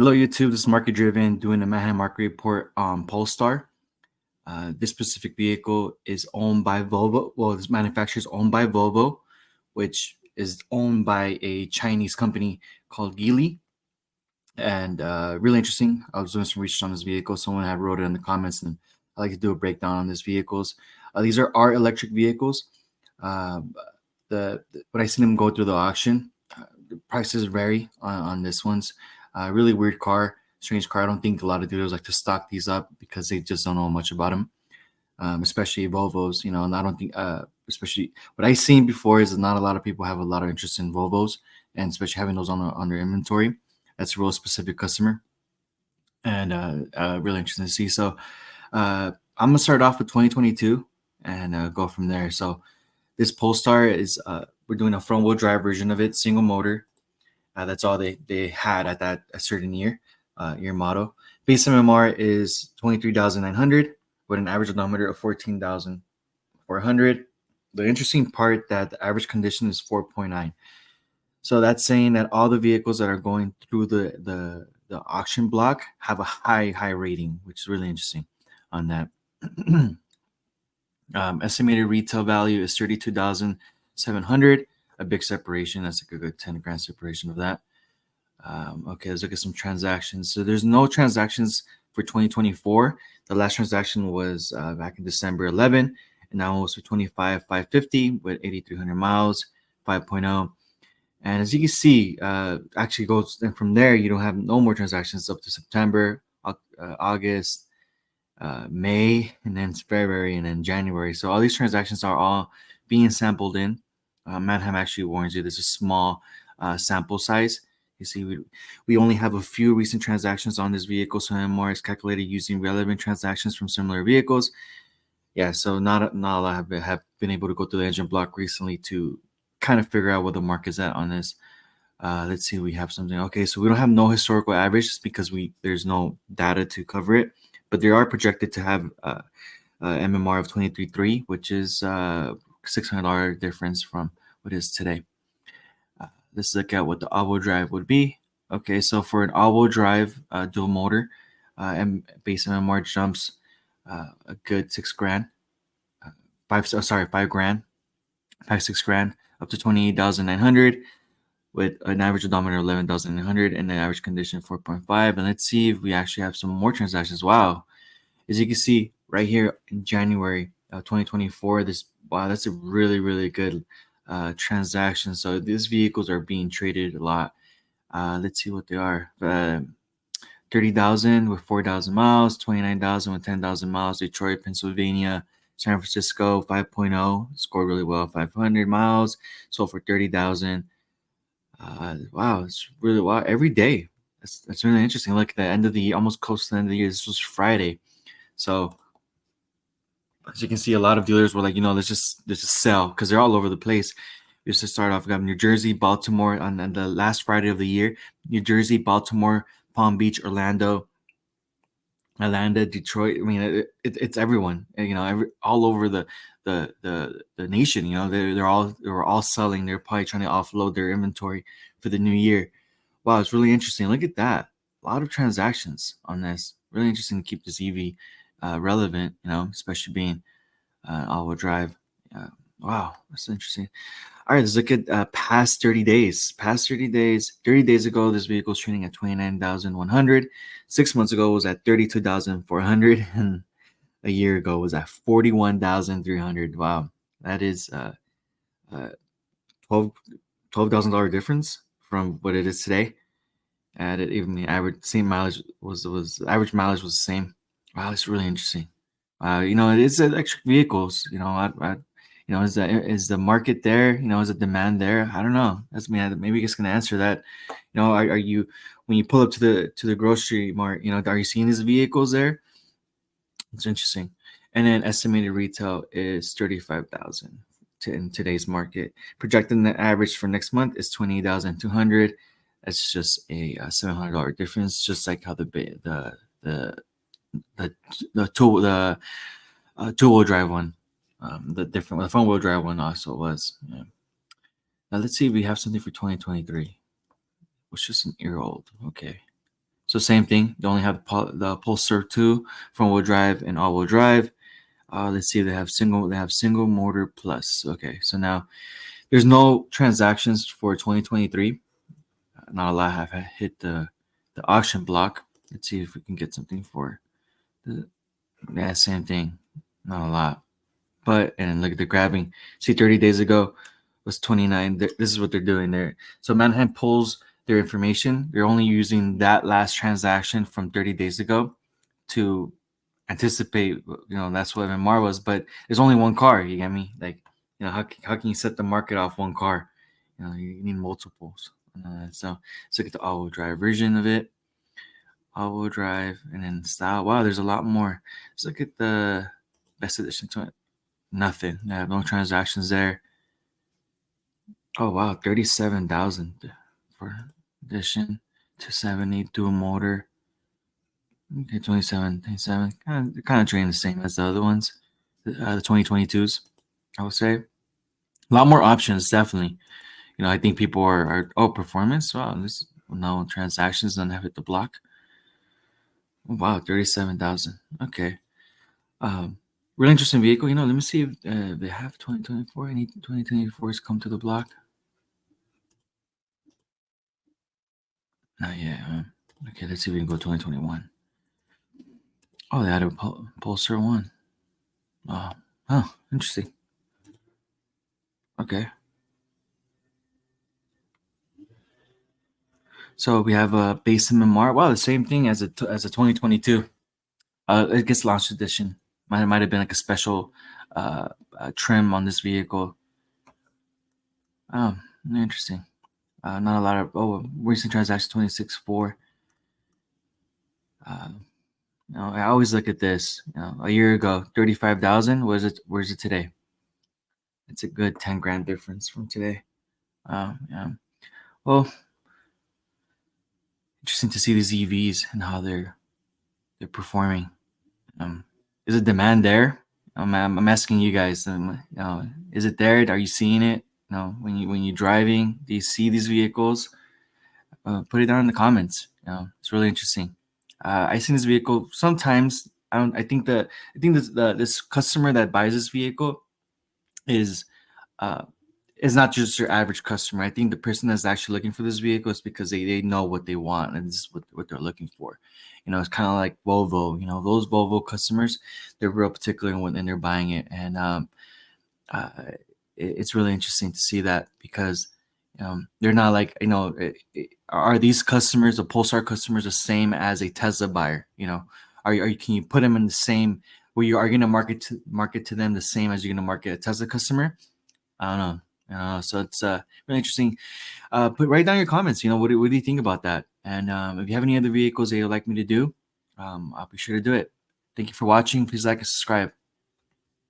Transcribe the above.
Hello, YouTube. This is Market Driven doing a Manhattan Market Report on Polestar. This specific vehicle is owned by Volvo. Well, this manufacturer is owned by Volvo, which is owned by a Chinese company called Geely. And really interesting. I was doing some research on this vehicle. Someone had wrote it in the comments, and I like to do a breakdown on these vehicles. These are our electric vehicles. When I see them go through the auction, the prices vary on this one's. Really weird car, strange car. I don't think a lot of dealers like to stock these up because they just don't know much about them, especially Volvos. And I don't think, especially what I've seen before is that not a lot of people have a lot of interest in Volvos, and especially having those on their inventory. That's a real specific customer, and really interesting to see. So I'm gonna start off with 2022 and go from there. So this Polestar is we're doing a front wheel drive version of it, single motor. That's all they had at that a certain year model. Base MMR is 23,900 with an average odometer of 14,400. The interesting part that the average condition is 4.9. So that's saying that all the vehicles that are going through the auction block have a high rating, which is really interesting on that. Estimated retail value is 32,700. A big separation. That's like a good 10 grand separation of that. Okay, let's look at some transactions. So there's no transactions for 2024. The last transaction was back in December 11, and that one was for 25,550 with 8,300 miles, 5.0. And as you can see, actually goes, and from there you don't have no more transactions up to September, August, May, and then February, and then January. So all these transactions are all being sampled in. Manheim actually warns you there's a small sample size. You see, we only have a few recent transactions on this vehicle, so MMR is calculated using relevant transactions from similar vehicles. Yeah, so not a lot have been able to go through the engine block recently to kind of figure out where the market's at on this. Let's see, we have something. Okay, so we don't have no historical average just because there's no data to cover it, but they are projected to have MMR of 23.3, which is $600 difference from what is today. Let's look at what the all-wheel drive would be. Okay, so for an all-wheel drive dual motor, and base MMR jumps a good 6 grand, 5 grand, 6 grand, up to 28,900 with an average odometer of 11,900 and the average condition 4.5. And let's see if we actually have some more transactions. Wow, as you can see right here in January 2024, that's a really good transaction. So these vehicles are being traded a lot. Let's see what they are. 30,000 with 4,000 miles, 29,000 with 10,000 miles. Detroit, Pennsylvania, San Francisco 5.0 scored really well, 500 miles, sold for 30,000. Wow, it's really wow every day. That's really interesting. Like the end of the year, almost close to the end of the year. This was Friday, so as you can see, a lot of dealers were like, let's just sell because they're all over the place. We used to start off, we got New Jersey, Baltimore on the last Friday of the year. New Jersey, Baltimore, Palm Beach, Orlando, Detroit. I mean, it's everyone. All over the nation. They were all selling. They're probably trying to offload their inventory for the new year. Wow, it's really interesting. Look at that. A lot of transactions on this. Really interesting to keep this EV relevant, especially being all-wheel drive. Wow, that's interesting. All right, let's look at past 30 days. 30 days ago, this vehicle was trading at 29,100. 6 months ago, it was at 32,400, and a year ago was at 41,300. Wow, that is $12,000 difference from what it is today. And even the average mileage was average mileage was the same. Wow, it's really interesting. It's electric vehicles. Is the market there? Is the demand there? I don't know. That's me. Maybe just gonna answer that. Are you, when you pull up to the grocery mart? Are you seeing these vehicles there? It's interesting. And then estimated retail is 35,000 in today's market. Projecting the average for next month is 28,200. That's just a $700 difference. Just like how the two-wheel drive one, the front wheel drive one also was. Yeah. Now let's see if we have something for 2023, which is an year old. Okay, So same thing. They only have the Polestar 2 front wheel drive and all wheel drive. Let's see. They have single motor plus. Okay, so now there's no transactions for 2023. Not a lot have hit the auction block. Let's see if we can get something for the yeah, same thing. Not a lot. But and look at the grabbing. See, 30 days ago was 29. This is what they're doing there. So Manheim pulls their information. They're only using that last transaction from 30 days ago to anticipate. That's what MMR was. But there's only one car. You get me? Like, how can you set the market off one car? You need multiples. So let's look at the all-wheel drive version of it. All-wheel drive and then style. Wow, there's a lot more. Let's look at the best edition to it. Nothing. I have no transactions there. Oh wow, 37,000 for edition. 270 dual motor. Okay, 27. Kind of trading the same as the other ones. The 2022s, I would say. A lot more options, definitely. I think people are performance. Wow, this no transactions, none have hit the block. Oh, wow, 37,000. Okay. Really interesting vehicle. Let me see if they have 2024. Any 2024s come to the block? Not yet. Okay, let's see if we can go 2021. Oh, they had a Polestar 1. Oh, interesting. Okay. So we have a base MMR. Wow, the same thing as a 2022. It gets launch edition. Might have been like a special trim on this vehicle. Oh, interesting. Not a lot of recent transactions 26.4. I always look at this. A year ago, 35,000. Where's it today? It's a good 10 grand difference from today. Yeah. Well, interesting to see these EVs and how they're performing. Is it demand there? I'm asking you guys. Is it there? Are you seeing it? When you're driving, do you see these vehicles? Put it down in the comments. It's really interesting. I seen this vehicle sometimes. I think this customer that buys this vehicle is not just your average customer. I think the person that's actually looking for this vehicle is because they know what they want and this is what they're looking for. It's kind of like Volvo. Those Volvo customers, they're real particular when they're buying it, and it's really interesting to see that because they're not like are these customers, the Polestar customers, the same as a Tesla buyer? Can you put them in the same where you are going to market to them the same as you're going to market a Tesla customer? I don't know. So it's really interesting. Write down your comments. What do you think about that? And if you have any other vehicles that you'd like me to do, I'll be sure to do it. Thank you for watching. Please like and subscribe.